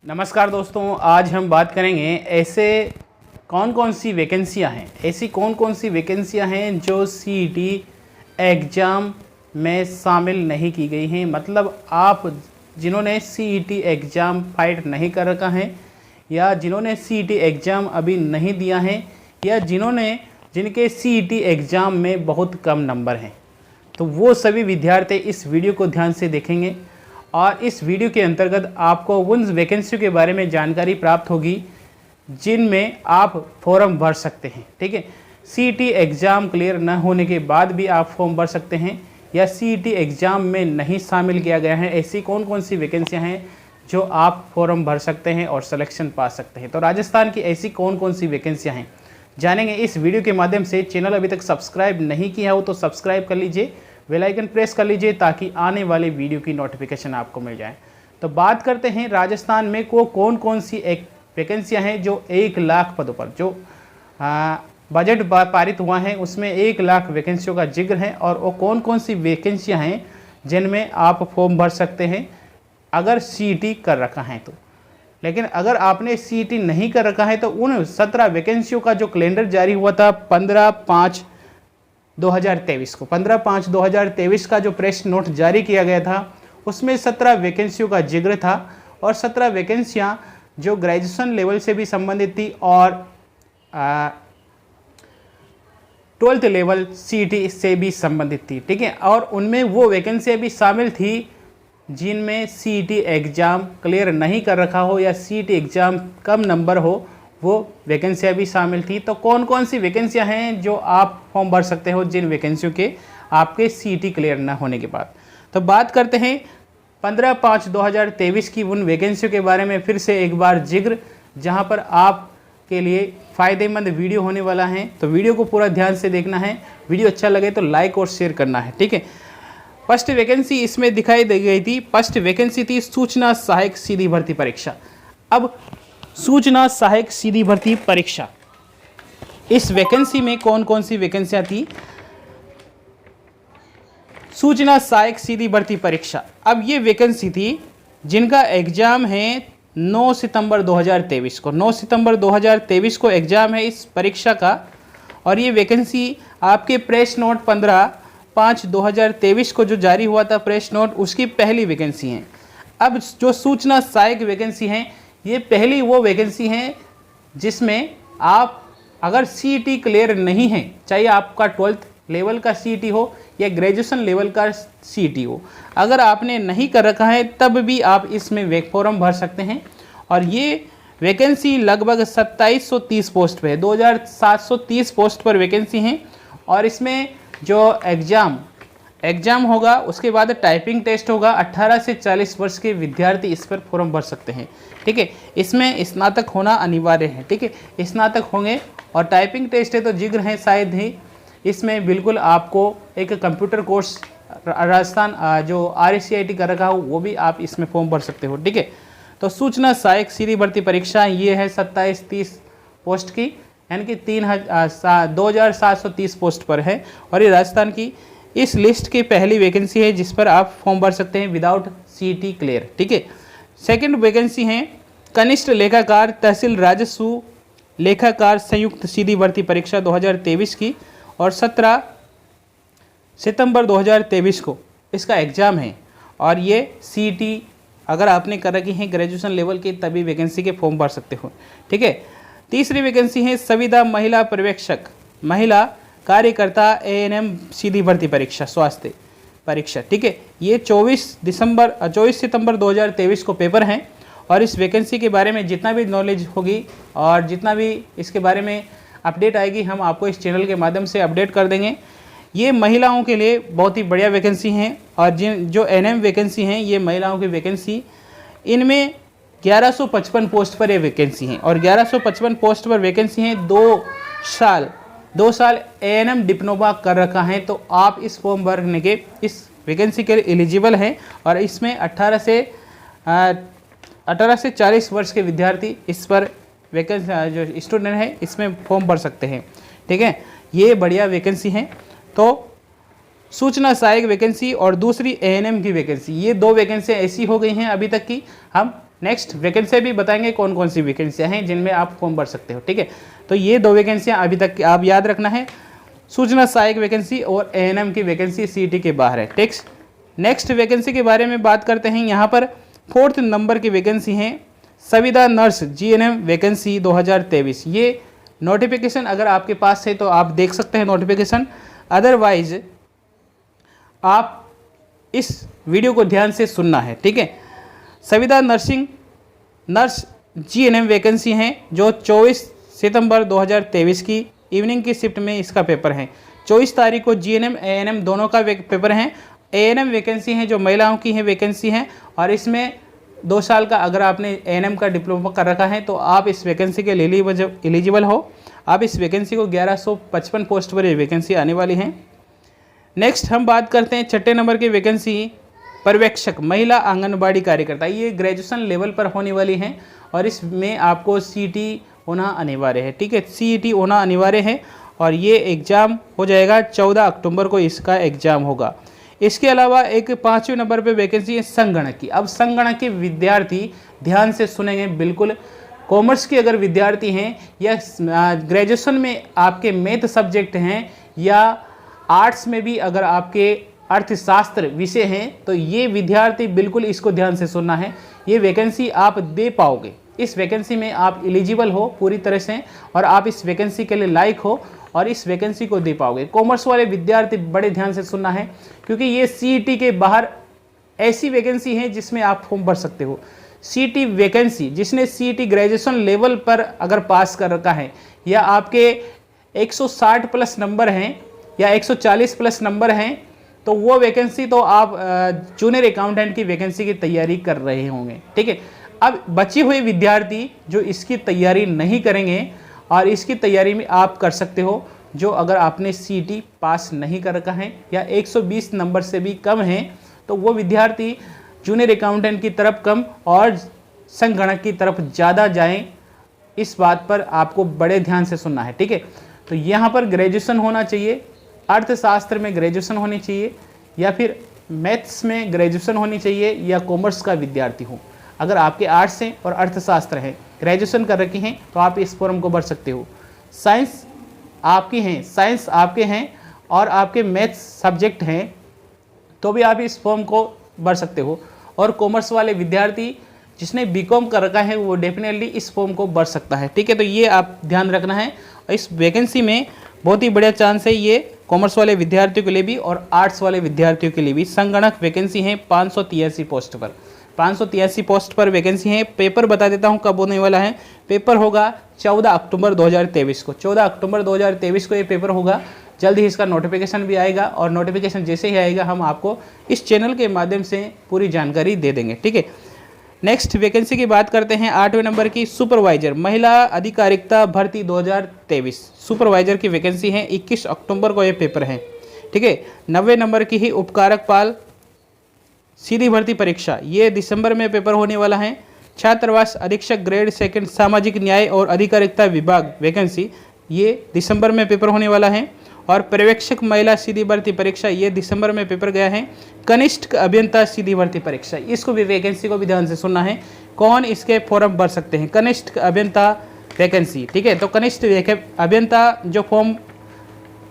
नमस्कार दोस्तों, आज हम बात करेंगे ऐसे कौन कौन सी वैकेंसियां हैं, ऐसी कौन कौन सी वैकेंसियां हैं जो सीईटी एग्ज़ाम में शामिल नहीं की गई हैं। मतलब आप जिन्होंने सीईटी एग्ज़ाम फाइट नहीं कर रखा है या जिन्होंने सीईटी एग्ज़ाम अभी नहीं दिया है या जिनके सीईटी एग्ज़ाम में बहुत कम नंबर हैं, तो वो सभी विद्यार्थी इस वीडियो को ध्यान से देखेंगे और इस वीडियो के अंतर्गत आपको उन वैकेंसियों के बारे में जानकारी प्राप्त होगी जिनमें आप फॉर्म भर सकते हैं। ठीक है, सीईटी एग्ज़ाम क्लियर न होने के बाद भी आप फॉर्म भर सकते हैं या सीईटी एग्ज़ाम में नहीं शामिल किया गया है, ऐसी कौन कौन सी वैकेंसियां हैं जो आप फॉर्म भर सकते हैं और सिलेक्शन पा सकते हैं। तो राजस्थान की ऐसी कौन कौन सी वैकेंसियाँ हैं जानेंगे इस वीडियो के माध्यम से। चैनल अभी तक सब्सक्राइब नहीं किया हो तो सब्सक्राइब कर लीजिए, बेल आइकन प्रेस कर लीजिए ताकि आने वाले वीडियो की नोटिफिकेशन आपको मिल जाए। तो बात करते हैं राजस्थान में कौन कौन सी एक वैकेंसियां हैं जो 1 लाख पदों पर जो बजट पारित हुआ है उसमें 1 लाख वैकेंसियों का जिक्र है और वो कौन कौन सी वैकेंसियां हैं जिनमें आप फॉर्म भर सकते हैं अगर सीईटी कर रखा है तो। लेकिन अगर आपने सीईटी नहीं कर रखा है तो उन 17 वैकेंसियों का जो कैलेंडर जारी हुआ था 15/5/2023 को, 15/5/2023 का जो प्रेस नोट जारी किया गया था उसमें 17 वैकेंसियों का जिक्र था और 17 वैकेंसियां जो ग्रेजुएशन लेवल से भी संबंधित थी और 12th लेवल सीईटी से भी संबंधित थी। ठीक है, और उनमें वो वैकेंसियां भी शामिल थी जिनमें सीईटी एग्ज़ाम क्लियर नहीं कर रखा हो या सीईटी एग्ज़ाम कम नंबर हो, वो वैकेंसियां भी शामिल थी। तो कौन कौन सी वैकेंसियां हैं जो आप फॉर्म भर सकते हो जिन वैकेंसियों के आपके सीईटी क्लियर ना होने के बाद। तो बात करते हैं 15/5/2023 की उन वैकेंसियों के बारे में फिर से एक बार जिक्र, जहां पर आपके लिए फ़ायदेमंद वीडियो होने वाला है। तो वीडियो को पूरा ध्यान से देखना है, वीडियो अच्छा लगे तो लाइक और शेयर करना है। ठीक है, फर्स्ट वैकेंसी इसमें दिखाई दे गई थी, फर्स्ट वैकेंसी थी सूचना सहायक सीधी भर्ती परीक्षा। अब सूचना सहायक सीधी भर्ती परीक्षा, इस वैकेंसी में कौन कौन सी वैकेंसियां थी। सूचना सहायक सीधी भर्ती परीक्षा, अब ये वैकेंसी थी जिनका एग्जाम है 9 सितंबर 2023 को, 9 सितंबर 2023 को एग्जाम है इस परीक्षा का। और ये वैकेंसी आपके प्रेस नोट 15/5/2023 को जो जारी हुआ था प्रेस नोट, उसकी पहली वैकेंसी है। अब जो सूचना सहायक वैकेंसी है ये पहली वो वैकेंसी है जिसमें आप अगर सीईटी क्लियर नहीं है, चाहे आपका 12th लेवल का सीईटी हो या ग्रेजुएशन लेवल का सीईटी हो, अगर आपने नहीं कर रखा है तब भी आप इसमें फॉर्म भर सकते हैं। और ये वैकेंसी लगभग 2730 पोस्ट पे है, 2730 पोस्ट पर वैकेंसी है। और इसमें जो एग्ज़ाम होगा उसके बाद टाइपिंग टेस्ट होगा। 18 से 40 वर्ष के विद्यार्थी इस पर फॉर्म भर सकते हैं। ठीक है, इसमें स्नातक होना अनिवार्य है। ठीक है, स्नातक होंगे और टाइपिंग टेस्ट है तो जिक्र है शायद ही इसमें बिल्कुल आपको एक कंप्यूटर कोर्स राजस्थान जो RSCIT कर रखा हो वो भी आप इसमें फॉर्म भर सकते हो। ठीक है, तो सूचना सहायक सीधी भर्ती परीक्षा ये है 2730 पोस्ट की, यानी कि 2730 पोस्ट पर है और ये राजस्थान की इस लिस्ट की पहली वैकेंसी है जिस पर आप फॉर्म भर सकते हैं विदाउट सीईटी क्लियर। ठीक है, सेकंड वैकेंसी है कनिष्ठ लेखाकार तहसील राजस्व लेखाकार संयुक्त सीधी भर्ती परीक्षा 2023 की और 17 सितंबर 2023 को इसका एग्ज़ाम है। और ये सीईटी अगर आपने कर रखी है ग्रेजुएशन लेवल की तभी वैकेंसी के फॉर्म भर सकते हो। ठीक है, तीसरी वैकेंसी है संविदा महिला पर्यवेक्षक महिला कार्यकर्ता ANM सीधी भर्ती परीक्षा स्वास्थ्य परीक्षा। ठीक है, ये 24 सितंबर 2023 को पेपर हैं। और इस वैकेंसी के बारे में जितना भी नॉलेज होगी और जितना भी इसके बारे में अपडेट आएगी हम आपको इस चैनल के माध्यम से अपडेट कर देंगे। ये महिलाओं के लिए बहुत ही बढ़िया वैकेंसी हैं और जो NM वैकेंसी हैं ये महिलाओं की वैकेंसी, इनमें 1155 पोस्ट पर ये वैकेंसी हैं और 1155 पोस्ट पर वैकेंसी हैं। 2 साल ANM डिप्लोमा कर रखा है तो आप इस फॉर्म भरने के इस वैकेंसी के लिए एलिजिबल हैं। और इसमें 18 से 40 वर्ष के विद्यार्थी इस पर वैकेंसी जो स्टूडेंट है इसमें फॉर्म भर सकते हैं। ठीक है, ये बढ़िया वैकेंसी है। तो सूचना सहायक वैकेंसी और दूसरी ANM की वैकेंसी, ये 2 वैकेंसी ऐसी हो गई हैं अभी तक की हम नेक्स्ट वैकेंसी भी बताएंगे कौन कौन सी वैकेंसियाँ हैं जिनमें आप फॉर्म भर सकते हो, ठीक है। तो ये 2 वैकेंसियाँ अभी तक आप याद रखना है, सूचना सहायक वैकेंसी और एएनएम की वैकेंसी सीईटी के बाहर है, ठीक। नेक्स्ट वैकेंसी के बारे में बात करते हैं। यहाँ पर 4th नंबर की वैकेंसी हैं संविदा नर्स जीएनएम वैकेंसी 2023। ये नोटिफिकेशन अगर आपके पास है तो आप देख सकते हैं नोटिफिकेशन, अदरवाइज आप इस वीडियो को ध्यान से सुनना है, ठीक है। संविदा नर्स जीएनएम वैकेंसी हैं जो 24 सितंबर 2023 की इवनिंग की शिफ्ट में इसका पेपर है। 24 तारीख को जीएनएम एएनएम दोनों का पेपर है। एएनएम वैकेंसी है जो महिलाओं की है वैकेंसी है, और इसमें 2 साल का अगर आपने एएनएम का डिप्लोमा कर रखा है तो आप इस वैकेंसी के लिए एलिजिबल हो। आप इस वैकेंसी को 1155 पोस्ट पर ये वैकेंसी आने वाली है। नेक्स्ट हम बात करते हैं 6ठे नंबर की वैकेंसी पर्यवेक्षक महिला आंगनबाड़ी कार्यकर्ता। ये ग्रेजुएशन लेवल पर होने वाली हैं और इसमें आपको सीईटी होना अनिवार्य है, ठीक है। सीईटी होना अनिवार्य है और ये एग्ज़ाम हो जाएगा 14 अक्टूबर को इसका एग्ज़ाम होगा। इसके अलावा एक 5वें नंबर पे वैकेंसी है संगणक की। अब संगणक के विद्यार्थी ध्यान से सुनेंगे बिल्कुल, कॉमर्स के अगर विद्यार्थी हैं या ग्रेजुएशन में आपके मैथ सब्जेक्ट हैं या आर्ट्स में भी अगर आपके अर्थशास्त्र विषय हैं तो ये विद्यार्थी बिल्कुल इसको ध्यान से सुनना है। ये वैकेंसी आप दे पाओगे, इस वैकेंसी में आप एलिजिबल हो पूरी तरह से और आप इस वैकेंसी के लिए लायक हो और इस वैकेंसी को दे पाओगे। कॉमर्स वाले विद्यार्थी बड़े ध्यान से सुनना है क्योंकि ये सीईटी के बाहर ऐसी वैकेंसी है जिसमें आप फॉर्म भर सकते हो। सीईटी वैकेंसी जिसने सीईटी ग्रेजुएशन लेवल पर अगर पास कर रखा है या आपके 160 प्लस नंबर हैं या 140 प्लस नंबर हैं तो वो वैकेंसी तो आप जूनियर अकाउंटेंट की वैकेंसी की तैयारी कर रहे होंगे, ठीक है। अब बचे हुए विद्यार्थी जो इसकी तैयारी नहीं करेंगे और इसकी तैयारी में आप कर सकते हो, जो अगर आपने सीईटी पास नहीं कर रखा है या 120 नंबर से भी कम है तो वो विद्यार्थी जूनियर अकाउंटेंट की तरफ कम और संगणक की तरफ ज़्यादा जाएं। इस बात पर आपको बड़े ध्यान से सुनना है, ठीक है। तो यहाँ पर ग्रेजुएशन होना चाहिए, अर्थशास्त्र में ग्रेजुएशन होनी चाहिए या फिर मैथ्स में ग्रेजुएशन होनी चाहिए या कॉमर्स का विद्यार्थी हो। अगर आपके आर्ट्स हैं और अर्थशास्त्र हैं, ग्रेजुएशन कर रखी हैं तो आप इस फॉर्म को भर सकते हो। साइंस आपके हैं और आपके मैथ्स सब्जेक्ट हैं तो भी आप इस फॉर्म को भर सकते हो। और कॉमर्स वाले विद्यार्थी जिसने बीकॉम कर रखा है वो डेफिनेटली इस फॉर्म को भर सकता है, ठीक है। तो ये आप ध्यान रखना है। इस वैकेंसी में बहुत ही बढ़िया चांस है ये कॉमर्स वाले विद्यार्थियों के लिए भी और आर्ट्स वाले विद्यार्थियों के लिए भी। संगणक वैकेंसी है 583 पोस्ट पर, 583 पोस्ट पर वैकेंसी है। पेपर बता देता हूँ कब होने वाला है। पेपर होगा 14 अक्टूबर 2023 को, 14 अक्टूबर 2023 को ये पेपर होगा। जल्द ही इसका नोटिफिकेशन भी आएगा और नोटिफिकेशन जैसे ही आएगा हम आपको इस चैनल के माध्यम से पूरी जानकारी दे देंगे, ठीक है। नेक्स्ट वैकेंसी की बात करते हैं 8वें नंबर की सुपरवाइजर महिला अधिकारिता भर्ती 2023। सुपरवाइजर की वैकेंसी है, 21 अक्टूबर को ये पेपर है, ठीक है। 90 नंबर की ही उपकारक पाल सीधी भर्ती परीक्षा, ये दिसंबर में पेपर होने वाला है। छात्रावास अधीक्षक ग्रेड 2 सामाजिक न्याय और अधिकारिता विभाग वैकेंसी, ये दिसंबर में पेपर होने वाला है। और पर्यवेक्षक महिला सीधी भर्ती परीक्षा, ये दिसंबर में पेपर गया है। कनिष्ठ अभियंता सीधी भर्ती परीक्षा, इसको भी वैकेंसी को भी ध्यान से सुनना है, कौन इसके फॉर्म भर सकते हैं। कनिष्ठ अभियंता वैकेंसी, ठीक है। तो कनिष्ठ अभियंता जो फॉर्म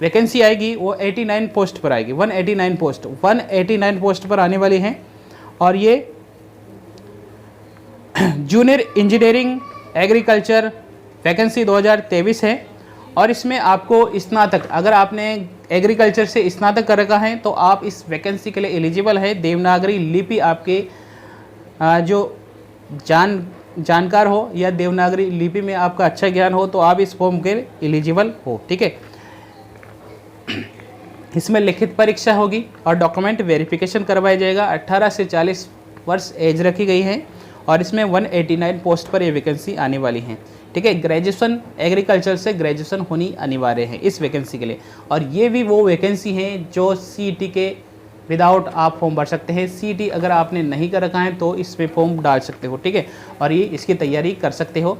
वैकेंसी आएगी वो 89 पोस्ट पर आएगी, 189 पोस्ट पर आने वाली हैं। और ये जूनियर इंजीनियरिंग एग्रीकल्चर वैकेंसी 2023 है। और इसमें आपको स्नातक, अगर आपने एग्रीकल्चर से स्नातक कर रखा है तो आप इस वैकेंसी के लिए एलिजिबल है। देवनागरी लिपि आपके जो जानकार हो या देवनागरी लिपि में आपका अच्छा ज्ञान हो तो आप इस फॉर्म के एलिजिबल हो, ठीक है। इसमें लिखित परीक्षा होगी और डॉक्यूमेंट वेरिफिकेशन करवाया जाएगा। 18 से 40 वर्ष एज रखी गई है और इसमें 189 पोस्ट पर ये वैकेंसी आने वाली है, ठीक है। ग्रेजुएशन एग्रीकल्चर से ग्रेजुएशन होनी अनिवार्य है इस वैकेंसी के लिए। और ये भी वो वैकेंसी है जो सीईटी के विदाउट आप फॉर्म भर सकते हैं। सीईटी अगर आपने नहीं कर रखा है तो इसमें फॉर्म डाल सकते हो, ठीक है। और ये इसकी तैयारी कर सकते हो।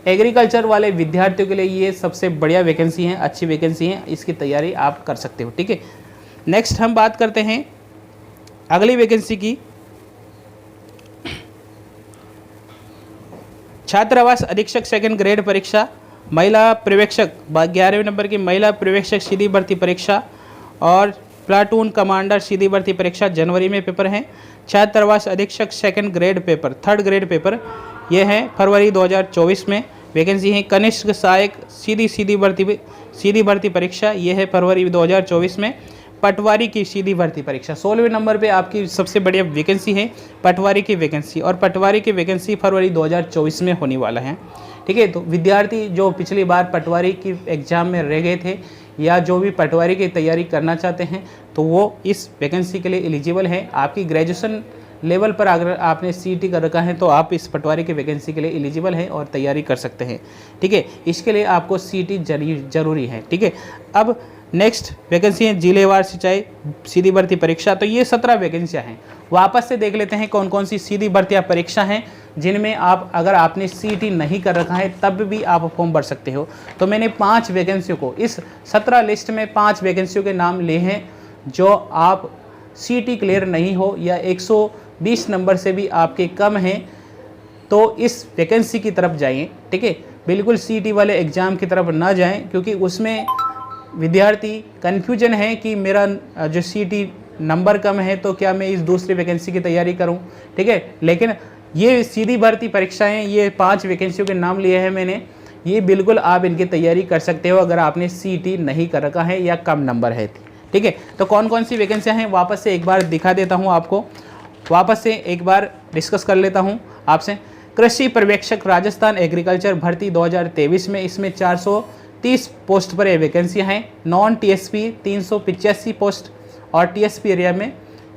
एग्रीकल्चर वाले विद्यार्थियों के लिए ये सबसे बढ़िया वैकेंसी है, अच्छी वैकेंसी है, इसकी तैयारी आप कर सकते हो, ठीक है। नेक्स्ट हम बात करते हैं अगली वैकेंसी की। छात्रावास अधीक्षक सेकंड ग्रेड परीक्षा, महिला पर्यवेक्षक 11वें नंबर की महिला पर्यवेक्षक सीधी भर्ती परीक्षा और प्लाटून कमांडर सीधी भर्ती परीक्षा जनवरी में पेपर हैं। छात्रावास अधीक्षक second grade paper, third grade paper ये हैं फरवरी 2024 में वैकेंसी है। कनिष्ठ सहायक सीधी भर्ती परीक्षा ये है फरवरी 2024 में। पटवारी की सीधी भर्ती परीक्षा 16वें नंबर पे आपकी सबसे बढ़िया वैकेंसी है पटवारी की वैकेंसी, और पटवारी की वैकेंसी फरवरी 2024 में होने वाला है। ठीक है, तो विद्यार्थी जो पिछली बार पटवारी की एग्ज़ाम में रह गए थे या जो भी पटवारी की तैयारी करना चाहते हैं तो वो इस वैकेंसी के लिए एलिजिबल है। आपकी ग्रेजुएशन लेवल पर अगर आपने सीईटी कर रखा है तो आप इस पटवारी की वैकेंसी के लिए एलिजिबल हैं और तैयारी कर सकते हैं। ठीक है, इसके लिए आपको सीईटी जरूरी है। ठीक है, अब नेक्स्ट वैकेंसी है जिलेवार सिंचाई सीधी भर्ती परीक्षा। तो ये 17 वैकेंसियाँ हैं। वापस से देख लेते हैं कौन कौन सी सीधी भर्तियाँ परीक्षा हैं जिनमें आप अगर आपने सीईटी नहीं कर रखा है तब भी आप फॉर्म भर सकते हो। तो मैंने 5 वैकेंसियों को, इस 17 लिस्ट में 5 वैकेंसियों के नाम लिए हैं जो आप सीईटी क्लियर नहीं हो या 120 नंबर से भी आपके कम हैं तो इस वैकेंसी की तरफ जाइए। ठीक है, बिल्कुल सीईटी वाले एग्ज़ाम की तरफ ना जाएं, क्योंकि उसमें विद्यार्थी कन्फ्यूजन है कि मेरा जो सीईटी नंबर कम है तो क्या मैं इस दूसरी वैकेंसी की तैयारी करूं। ठीक है, लेकिन ये सीधी भर्ती परीक्षाएं, ये 5 वैकेंसियों के नाम लिए हैं मैंने, ये बिल्कुल आप इनकी तैयारी कर सकते हो अगर आपने सीईटी नहीं कर रखा है या कम नंबर है। ठीक है, तो कौन कौन सी वैकेंसियाँ हैं वापस से एक बार दिखा देता हूँ आपको, वापस से एक बार डिस्कस कर लेता हूँ आपसे। कृषि पर्यवेक्षक राजस्थान एग्रीकल्चर भर्ती 2023 में इसमें 430 पोस्ट पर ये वैकेंसियाँ हैं। नॉन टीएसपी 385 पोस्ट और टीएसपी एरिया में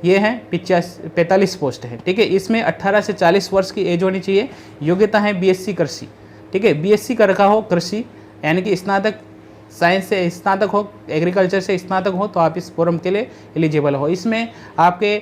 ये हैं 45 पोस्ट है। ठीक है, इसमें 18 से 40 वर्ष की एज होनी चाहिए। योग्यता है बीएससी कृषि। ठीक है, बीएससी कर रखा हो कृषि, यानी कि स्नातक साइंस से स्नातक हो, एग्रीकल्चर से स्नातक हो तो आप इस फॉर्म के लिए एलिजिबल हो। इसमें आपके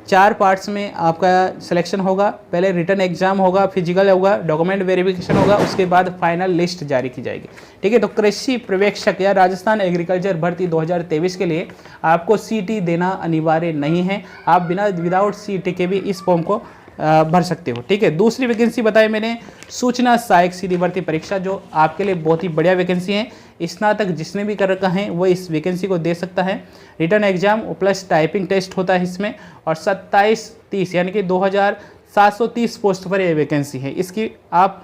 4 पार्ट्स में आपका सिलेक्शन होगा। पहले रिटन एग्जाम होगा, फिजिकल होगा, डॉक्यूमेंट वेरिफिकेशन होगा, उसके बाद फाइनल लिस्ट जारी की जाएगी। ठीक है, तो कृषि पर्यवेक्षक या राजस्थान एग्रीकल्चर भर्ती 2023 के लिए आपको सीईटी देना अनिवार्य नहीं है। आप विदाउट सीईटी के भी इस फॉर्म को भर सकते हो। ठीक है, दूसरी वैकेंसी बताई मैंने सूचना सहायक सीधी भर्ती परीक्षा, जो आपके लिए बहुत ही बढ़िया वैकेंसी है। स्नातक जिसने भी कर रखा है वो इस वैकेंसी को दे सकता है। Written exam plus typing test होता है इसमें, और 2730 यानी कि 2730 पोस्ट पर ये वैकेंसी है। इसकी आप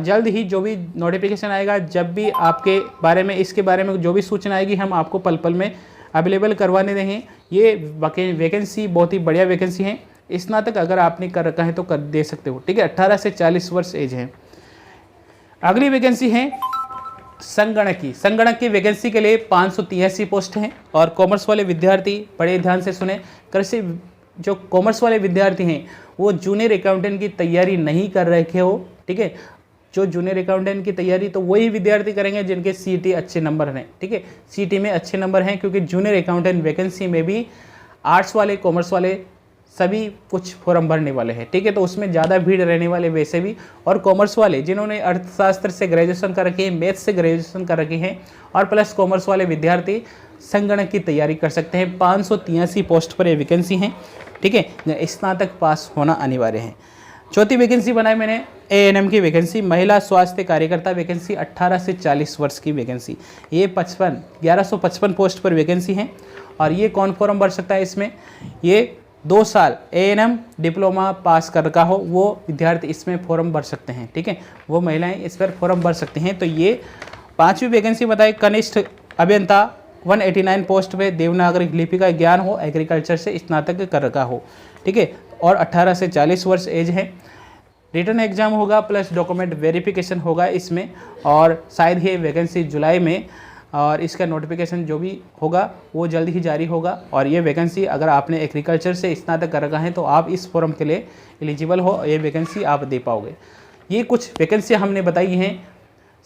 जल्द ही जो भी नोटिफिकेशन आएगा, जब भी आपके बारे में इसके बारे में जो भी सूचना आएगी, हम आपको पल पल में अवेलेबल करवाने देंगे। ये वैकेंसी बहुत ही बढ़िया वैकेंसी है। स्नातक अगर आपने कर रखा है तो कर दे सकते हो। ठीक है, 18 से 40 वर्ष एज है। अगली वैकेंसी है संगणक की वैकेंसी के लिए 583 पोस्ट हैं। और कॉमर्स वाले विद्यार्थी बड़े ध्यान से सुने, कृषि जो कॉमर्स वाले विद्यार्थी हैं वो जूनियर अकाउंटेंट की तैयारी नहीं कर रखे हो। ठीक है, जो जूनियर अकाउंटेंट की तैयारी तो वही विद्यार्थी करेंगे जिनके सीईटी अच्छे नंबर हैं। ठीक है, सीईटी में अच्छे नंबर हैं, क्योंकि जूनियर अकाउंटेंट वैकेंसी में भी आर्ट्स वाले कॉमर्स वाले सभी कुछ फॉर्म भरने वाले हैं। ठीक है, तो उसमें ज़्यादा भीड़ रहने वाले वैसे भी, और कॉमर्स वाले जिन्होंने अर्थशास्त्र से ग्रेजुएशन कर रखी है, मैथ्स से ग्रेजुएशन कर रखी है, और प्लस कॉमर्स वाले विद्यार्थी संगणक की तैयारी कर सकते हैं। 583 पोस्ट पर ये वैकेंसी हैं। ठीक है, स्नातक पास होना अनिवार्य है। चौथी वैकेंसी बनाई मैंने एएनएम की वैकेंसी, महिला स्वास्थ्य कार्यकर्ता वैकेंसी, 18 से 40 वर्ष की वैकेंसी। ये 1155 पोस्ट पर वैकेंसी है। और ये कौन फॉर्म भर सकता है इसमें? ये 2 साल एएनएम डिप्लोमा पास कर रखा हो वो विद्यार्थी इसमें फॉर्म भर सकते हैं। ठीक है, वो महिलाएं इस पर फॉर्म भर सकती हैं। तो ये 5वीं वैकेंसी बताई। कनिष्ठ अभियंता 189 पोस्ट पे देवनागरी लिपि का ज्ञान हो, एग्रीकल्चर से स्नातक कर रखा हो। ठीक है, और 18 से 40 वर्ष एज है। रिटर्न एग्जाम होगा प्लस डॉक्यूमेंट वेरिफिकेशन होगा इसमें, और शायद ये वैकेंसी जुलाई में, और इसका नोटिफिकेशन जो भी होगा वो जल्द ही जारी होगा। और ये वैकेंसी अगर आपने एग्रीकल्चर से स्नातक कर रखा है तो आप इस फॉर्म के लिए एलिजिबल हो, ये वैकेंसी आप दे पाओगे। ये कुछ वैकेंसियाँ हमने बताई हैं।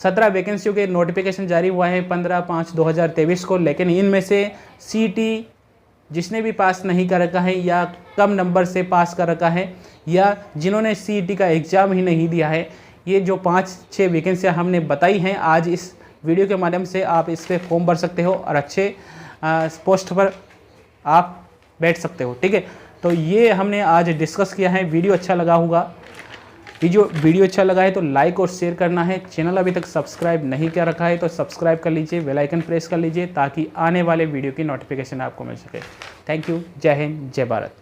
17 वैकेंसियों के नोटिफिकेशन जारी हुआ है 15/5/2023 को, लेकिन इनमें से सीईटी जिसने भी पास नहीं कर रखा है या कम नंबर से पास कर रखा है या जिन्होंने सीईटी का एग्ज़ाम ही नहीं दिया है, ये जो 5-6 वैकेंसियाँ हमने बताई हैं आज इस वीडियो के माध्यम से आप इस पर फॉर्म भर सकते हो और अच्छे पोस्ट पर आप बैठ सकते हो। ठीक है, तो ये हमने आज डिस्कस किया है। वीडियो अच्छा लगा होगा वीडियो अच्छा लगा है तो लाइक और शेयर करना है। चैनल अभी तक सब्सक्राइब नहीं कर रखा है तो सब्सक्राइब कर लीजिए, बेल आइकन प्रेस कर लीजिए ताकि आने वाले वीडियो की नोटिफिकेशन आपको मिल सके। Thank you. जय हिंद, जय भारत।